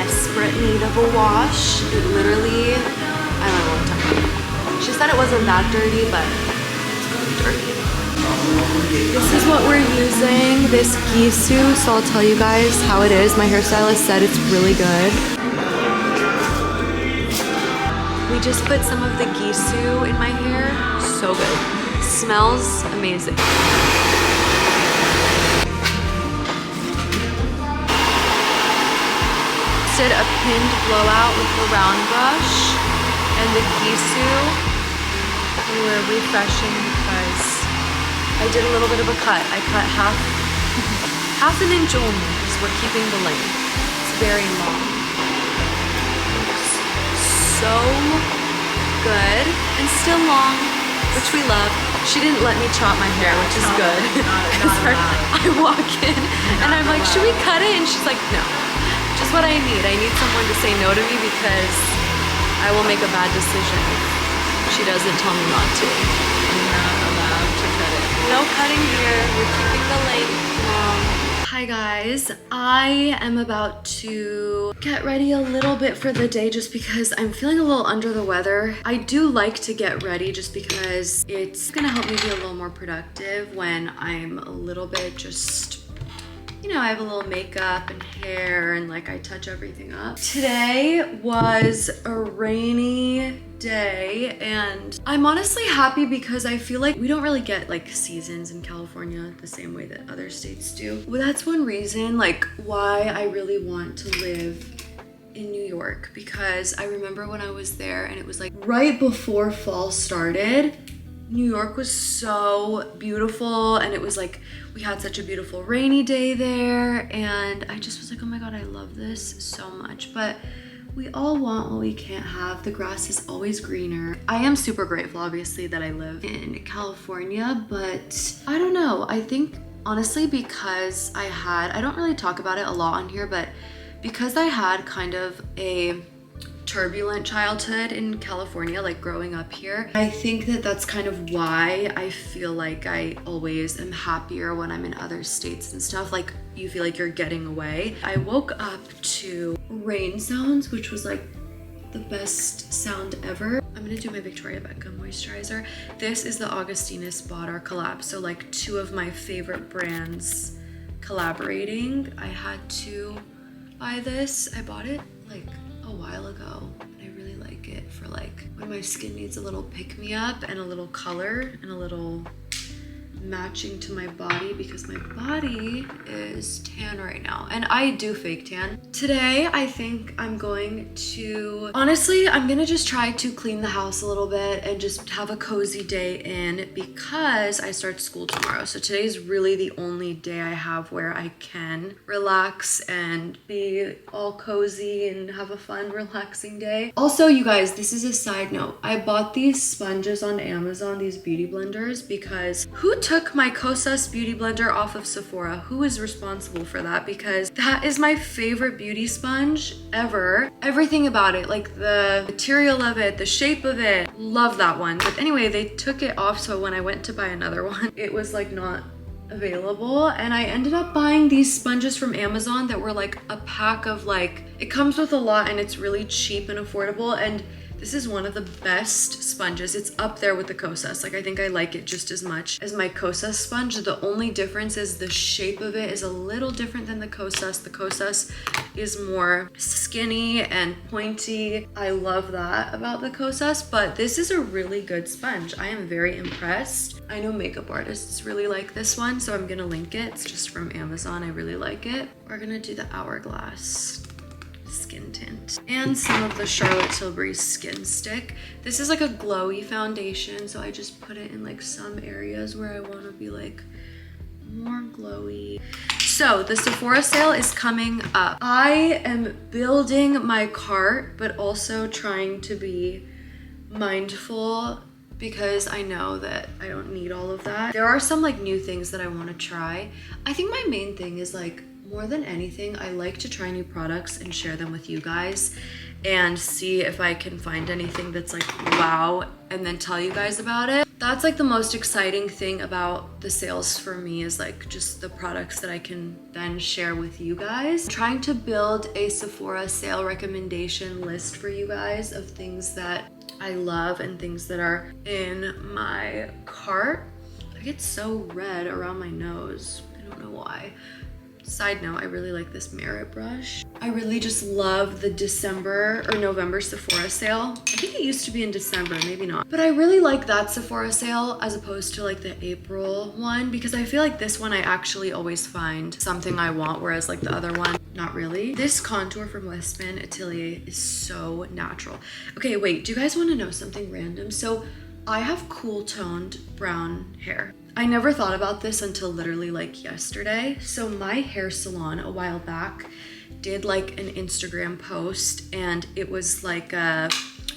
desperate need of a wash. It literally, I don't know what I'm talking about. She said it wasn't that dirty, but it's really dirty. This is what we're using, this sooo, so I'll tell you guys how it is. My hairstylist said it's really good. We just put some of the sooo in my hair. So good. Smells amazing. Did a pinned blowout with the round brush and the sooo. We were refreshing because I did a little bit of a cut. I cut half an inch only because we're keeping the length. It's very long. So good and still long, which we love. She didn't let me chop my hair, which is good. I walk in and I'm like, should we cut it? And she's like, no. Just what I need. I need someone to say no to me because I will make a bad decision if she doesn't tell me not to. You're not allowed to cut it. No cutting here. We're keeping the length long. Hi guys. I am about to get ready a little bit for the day just because I'm feeling a little under the weather. I do like to get ready just because it's gonna help me be a little more productive when I'm a little bit just, you know, I have a little makeup and hair and like I touch everything up. Today was a rainy day and I'm honestly happy because I feel like we don't really get like seasons in California the same way that other states do. Well, that's one reason like why I really want to live in New York, because I remember when I was there and it was like right before fall started. New York was so beautiful and it was like we had such a beautiful rainy day there and I just was like, oh my god, I love this so much. But we all want what we can't have. The grass is always greener. I am super grateful obviously that I live in California, but I don't know, I think honestly because I don't really talk about it a lot on here, but because I had kind of a turbulent childhood in California, like growing up here, I think that that's kind of why I feel like I always am happier when I'm in other states and stuff. Like you feel like you're getting away. I woke up to rain sounds, which was like the best sound ever. I'm gonna do my Victoria Beckham moisturizer. This is the Augustinus Baudar collab, so like two of my favorite brands collaborating. I had to buy this. I bought it like a while ago and I really like it for like when my skin needs a little pick-me-up and a little color and a little matching to my body because my body is tan right now and I do fake tan. Today I think I'm going to, honestly, I'm gonna just try to clean the house a little bit and just have a cozy day in because I start school tomorrow. So today's really the only day I have where I can relax and be all cozy and have a fun, relaxing day. Also, you guys, this is a side note. I bought these sponges on Amazon, these beauty blenders, because who took my Kosas beauty blender off of Sephora? Who is responsible for that? Because that is my favorite beauty sponge ever. Everything about it, like the material of it, the shape of it, love that one. But anyway, they took it off, so when I went to buy another one, it was like not available, and I ended up buying these sponges from Amazon that were like a pack of like, it comes with a lot and it's really cheap and affordable, and this is one of the best sponges. It's up there with the Kosas. Like I think I like it just as much as my Kosas sponge. The only difference is the shape of it is a little different than the Kosas. The Kosas is more skinny and pointy. I love that about the Kosas, but this is a really good sponge. I am very impressed. I know makeup artists really like this one, so I'm gonna link it. It's just from Amazon. I really like it. We're gonna do the Hourglass skin tint and some of the Charlotte Tilbury skin stick. This is like a glowy foundation, so I just put it in like some areas where I want to be like more glowy. So the Sephora sale is coming up. I am building my cart, but also trying to be mindful because I know that I don't need all of that. There are some like new things that I want to try. I think my main thing is like, more than anything, I like to try new products and share them with you guys and see if I can find anything that's like wow and then tell you guys about it. That's like the most exciting thing about the sales for me, is like just the products that I can then share with you guys. I'm trying to build a Sephora sale recommendation list for you guys of things that I love and things that are in my cart. I get so red around my nose. I don't know why. Side note, I really like this merit brush. I really just love the December or November Sephora sale. I think it used to be in December, maybe not. But I really like that Sephora sale as opposed to like the April one, because I feel like this one I actually always find something I want, whereas like the other one, not really. This contour from Westman Atelier is so natural. Okay, wait, do you guys want to know something random? So I have cool toned brown hair. I never thought about this until literally like yesterday. So my hair salon a while back did like an Instagram post, and it was like a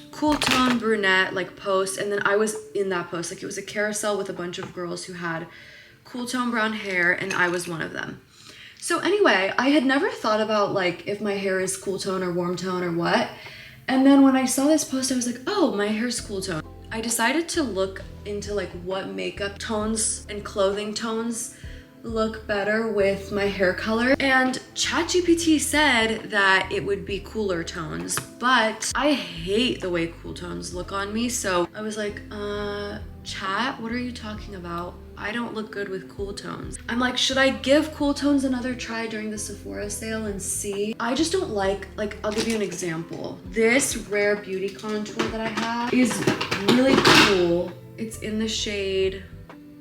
cool tone brunette like post, and then I was in that post. Like it was a carousel with a bunch of girls who had cool tone brown hair, and I was one of them. So anyway, I had never thought about like if my hair is cool tone or warm tone or what. And then when I saw this post, I was like, oh, my hair's cool tone. I decided to look into like what makeup tones and clothing tones look better with my hair color, and ChatGPT said that it would be cooler tones, but I hate the way cool tones look on me. So I was like, chat, what are you talking about? I don't look good with cool tones. I'm like, should I give cool tones another try during the Sephora sale and see? I just don't like, I'll give you an example. This Rare Beauty contour that I have is really cool. It's in the shade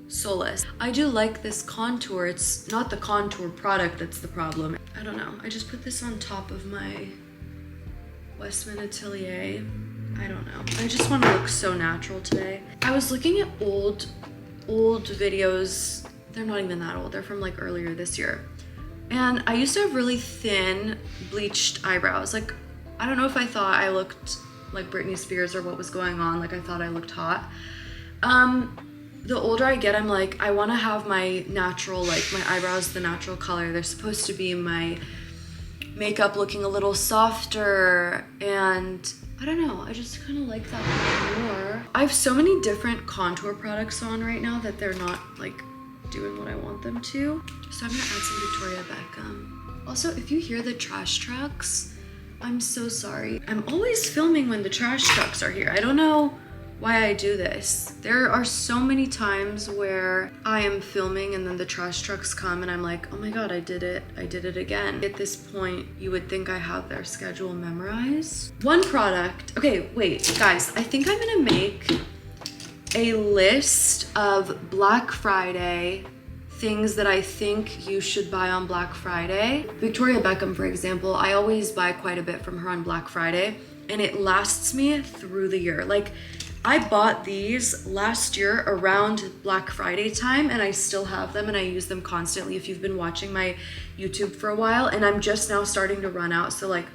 Solace. I do like this contour. It's not the contour product that's the problem. I don't know. I just put this on top of my Westman Atelier. I don't know. I just want to look so natural today. I was looking at old videos. They're not even that old. They're from like earlier this year. And I used to have really thin bleached eyebrows. Like, I don't know if I thought I looked like Britney Spears or what was going on. Like I thought I looked hot. The older I get, I'm like, I want to have my natural, like my eyebrows, the natural color. They're supposed to be my makeup looking a little softer, and I don't know, I just kind of like that more. I have so many different contour products on right now that they're not like doing what I want them to. So I'm gonna add some Victoria Beckham. Also, if you hear the trash trucks, I'm so sorry. I'm always filming when the trash trucks are here. I don't know why I do this. There are so many times where I am filming and then the trash trucks come and I'm like, oh my god, I did it again. At this point, you would think I have their schedule memorized. One product, okay, wait, guys, I think I'm gonna make a list of Black Friday things that I think you should buy on Black Friday. Victoria Beckham, for example, I always buy quite a bit from her on Black Friday, and it lasts me through the year. Like, I bought these last year around Black Friday time, and I still have them and I use them constantly if you've been watching my YouTube for a while, and I'm just now starting to run out. So like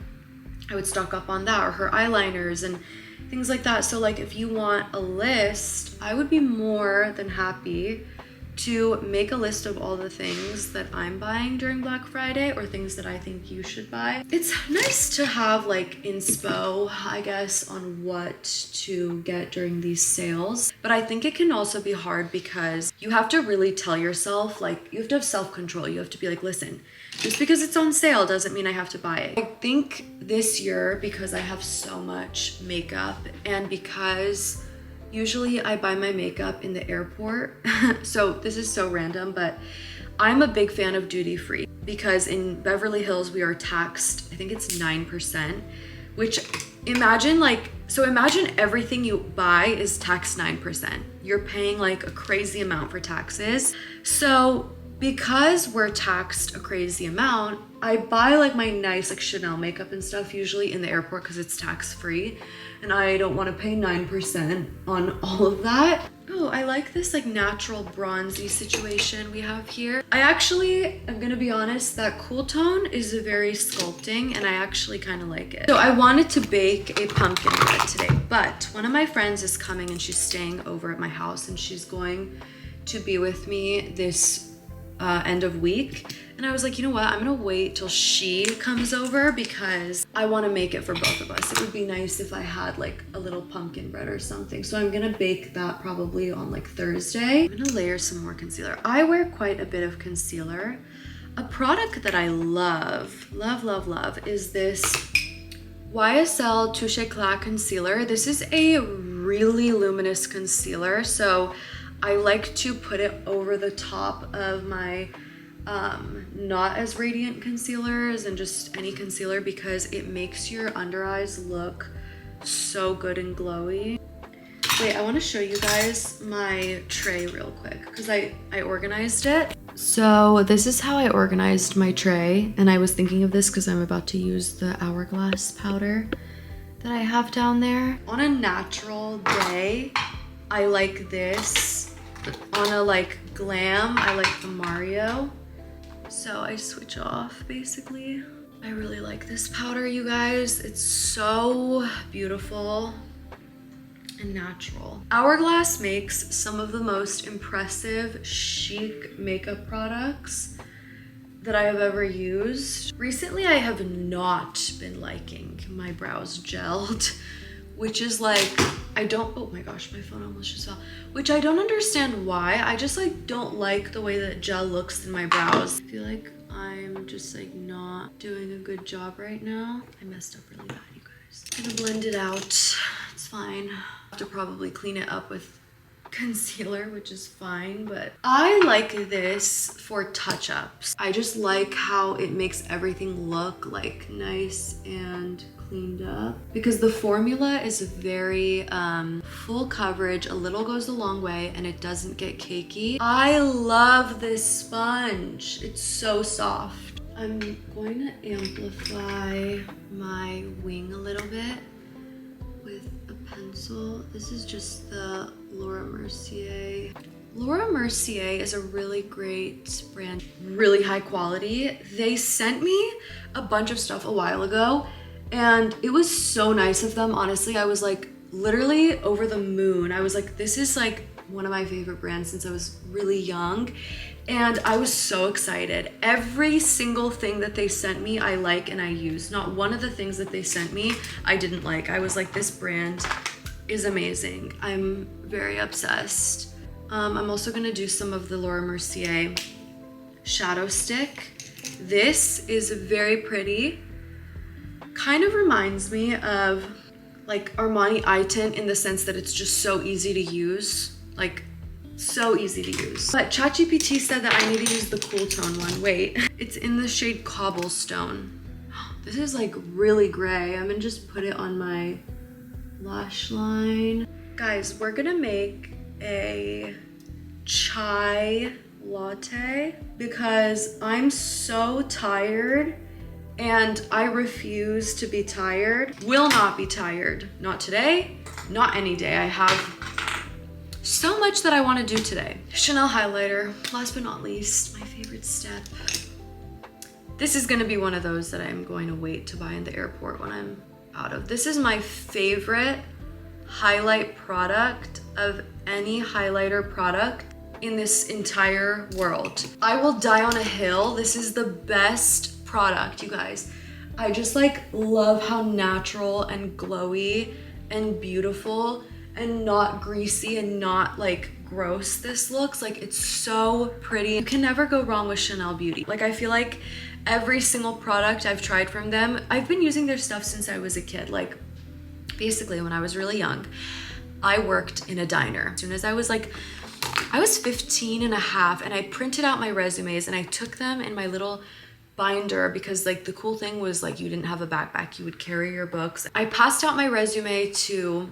I would stock up on that, or her eyeliners and things like that. So like if you want a list, I would be more than happy to make a list of all the things that I'm buying during Black Friday, or things that I think you should buy. It's nice to have like inspo, I guess, on what to get during these sales. But I think it can also be hard because you have to really tell yourself, like, you have to have self-control. You have to be like, listen, just because it's on sale doesn't mean I have to buy it. I think this year, because I have so much makeup, and because usually I buy my makeup in the airport. So this is so random, but I'm a big fan of duty free because in Beverly Hills we are taxed, I think it's 9%, which imagine everything you buy is taxed 9%. You're paying like a crazy amount for taxes. So because we're taxed a crazy amount, I buy like my nice like Chanel makeup and stuff usually in the airport because it's tax free, and I don't want to pay 9% on all of that. Oh, I like this like natural bronzy situation we have here. I actually, I'm gonna be honest, that cool tone is very sculpting and I actually kind of like it. So I wanted to bake a pumpkin bread today, but one of my friends is coming and she's staying over at my house, and she's going to be with me this end of week, And I was like, you know what? I'm gonna wait till she comes over because I wanna make it for both of us. It would be nice if I had like a little pumpkin bread or something. So I'm gonna bake that probably on like Thursday. I'm gonna layer some more concealer. I wear quite a bit of concealer. A product that I love is this YSL Touche Éclat concealer. This is a really luminous concealer, so I like to put it over the top of my not as radiant concealers and just any concealer because it makes your under eyes look so good and glowy. Wait, I want to show you guys my tray real quick because I organized it. So this is how I organized my tray, and I was thinking of this because I'm about to use the Hourglass powder that I have down there. On a natural day, I like this. On a like glam, I like the Mario. So I switch off basically. I really like this powder, you guys. It's so beautiful and natural. Hourglass makes some of the most impressive chic makeup products that I have ever used. Recently, I have not been liking my brows gelled, which is like, oh my gosh, my phone almost just fell. Which I don't understand why. I just like don't like the way that gel looks in my brows. I feel like I'm just like not doing a good job right now. I messed up really bad, you guys. I'm gonna blend it out, it's fine. I have to probably clean it up with concealer, which is fine, but I like this for touch-ups. I just like how it makes everything look like nice and cleaned up because the formula is very full coverage, a little goes a long way, and it doesn't get cakey. I love this sponge. It's so soft. I'm going to amplify my wing a little bit with a pencil. This is just the Laura Mercier. Laura Mercier is a really great brand, really high quality. They sent me a bunch of stuff a while ago and it was so nice of them. Honestly, I was like literally over the moon. I was like, this is like one of my favorite brands since I was really young. And I was so excited. Every single thing that they sent me, I like and I use. Not one of the things that they sent me, I didn't like. I was like, this brand is amazing. I'm very obsessed. I'm also gonna do some of the Laura Mercier shadow stick. This is very pretty. Kind of reminds me of like Armani Eye Tint in the sense that it's just so easy to use. Like so easy to use. But ChatGPT said that I need to use the cool tone one. Wait, it's in the shade Cobblestone. This is like really gray. I'm gonna just put it on my lash line. Guys, we're gonna make a chai latte because I'm so tired and I refuse to be tired. Will not be tired. Not today, not any day. I have so much that I want to do today. Chanel highlighter, last but not least, my favorite step. This is gonna be one of those that I'm going to wait to buy in the airport when I'm out of. This is my favorite highlight product of any highlighter product in this entire world. I will die on a hill. This is the best product, you guys. I just like love how natural and glowy and beautiful and not greasy and not like gross this looks. Like it's so pretty. You can never go wrong with Chanel Beauty. Like I feel like every single product I've tried from them, I've been using their stuff since I was a kid. Like basically when I was really young, I worked in a diner. As soon as I was 15 and a half and I printed out my resumes and I took them in my little binder because like the cool thing was like you didn't have a backpack, you would carry your books. I passed out my resume to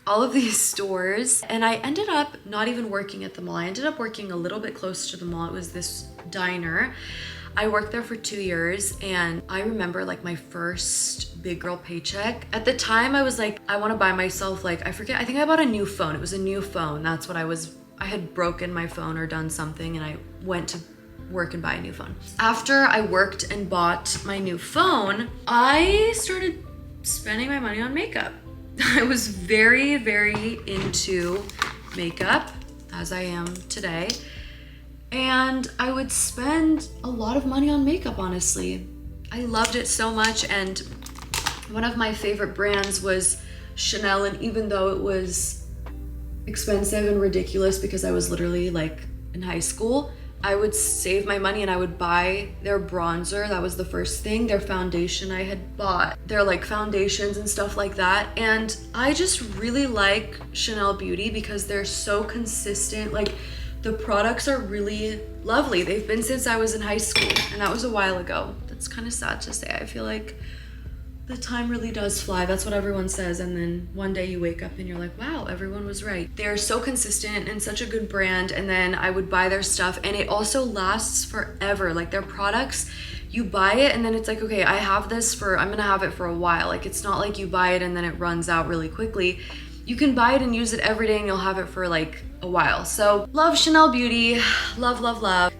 all of these stores and I ended up not even working at the mall. I ended up working a little bit close to the mall. It was this diner. I worked there for 2 years and I remember like my first big girl paycheck. At the time I was like, I want to buy myself like, I forget, I think I bought a new phone. It was a new phone. That's what I had broken my phone or done something and I went to work and buy a new phone. After I worked and bought my new phone, I started spending my money on makeup. I was very, very into makeup as I am today. and I would spend a lot of money on makeup, honestly. I loved it so much, and one of my favorite brands was Chanel, and even though it was expensive and ridiculous because I was literally like in high school, I would save my money and I would buy their bronzer. That was the first thing. Their foundation I had bought. Their like foundations and stuff like that. And I just really like Chanel Beauty because they're so consistent. Like the products are really lovely. They've been since I was in high school, and that was a while ago. That's kind of sad to say. I feel like the time really does fly. That's what everyone says, and then one day you wake up and you're like, wow, everyone was right. They're so consistent and such a good brand, and then I would buy their stuff, and it also lasts forever. Like their products, you buy it and then it's like, okay, I have this for, I'm gonna have it for a while. Like it's not like you buy it and then it runs out really quickly. You can buy it and use it every day and you'll have it for like a while. So love Chanel Beauty, love, love, love.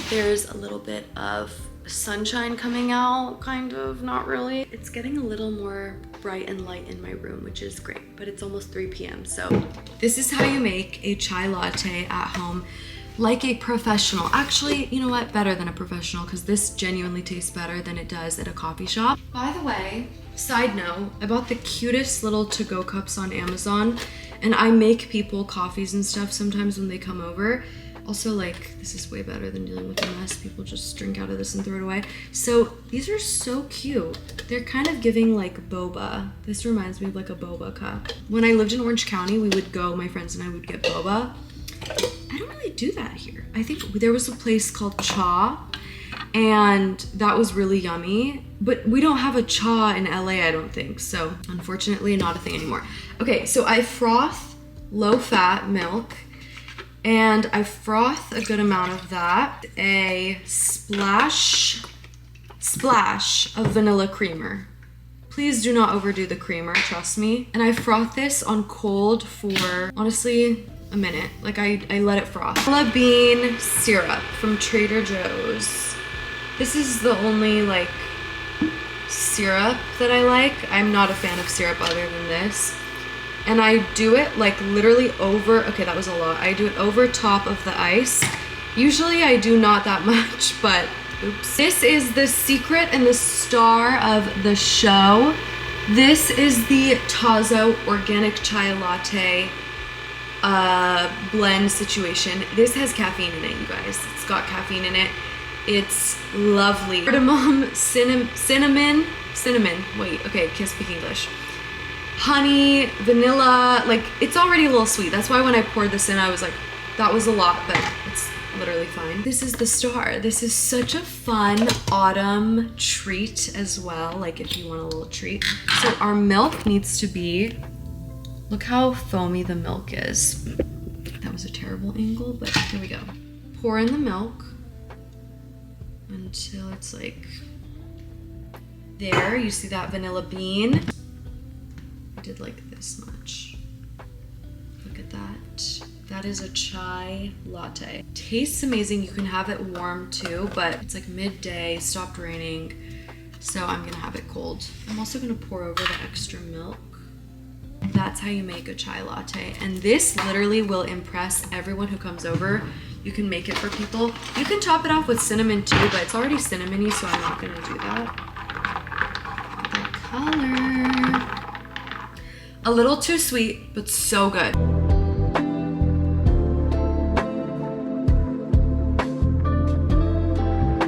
There's a little bit of sunshine coming out, kind of, not really. It's getting a little more bright and light in my room, which is great, but it's almost 3 p.m. So this is how you make a chai latte at home like a professional. Actually, you know what? Better than a professional, because this genuinely tastes better than it does at a coffee shop. By the way, side note, I bought the cutest little to-go cups on Amazon, and I make people coffees and stuff sometimes when they come over. Also, like, this is way better than dealing with a mess. People just drink out of this and throw it away. So these are so cute. They're kind of giving like boba. This reminds me of like a boba cup. When I lived in Orange County, we would go, my friends and I would get boba. I don't really do that here. I think there was a place called Cha, and that was really yummy. But we don't have a Cha in LA, I don't think. So unfortunately, not a thing anymore. Okay, so I froth low-fat milk, and I froth a good amount of that. A splash of vanilla creamer. Please do not overdo the creamer, trust me. And I froth this on cold for, honestly, a minute. Like I let it froth. Vanilla bean syrup from Trader Joe's. This is the only like syrup that I like. I'm not a fan of syrup other than this. And I do it like literally over, okay, that was a lot. I do it over top of the ice. Usually I do not that much, but oops. This is the secret and the star of the show. This is the Tazo organic chai latte blend situation. This has caffeine in it, you guys. It's got caffeine in it. It's lovely. Cardamom, cinnamon, wait, okay, can't speak English. Honey, vanilla, like it's already a little sweet. That's why when I poured this in, I was like, that was a lot, but it's literally fine. This is the star. This is such a fun autumn treat as well, like if you want a little treat. So our milk needs to be, look how foamy the milk is. That was a terrible angle, but here we go. Pour in the milk until it's like there. You see that vanilla bean? I did like this much. Look at that. That is a chai latte. Tastes amazing. You can have it warm too, but it's like midday, stopped raining, so I'm gonna have it cold. I'm also gonna pour over the extra milk. That's how you make a chai latte. And this literally will impress everyone who comes over. You can make it for people. You can top it off with cinnamon too, but it's already cinnamony, so I'm not gonna do that. The color. A little too sweet, but so good.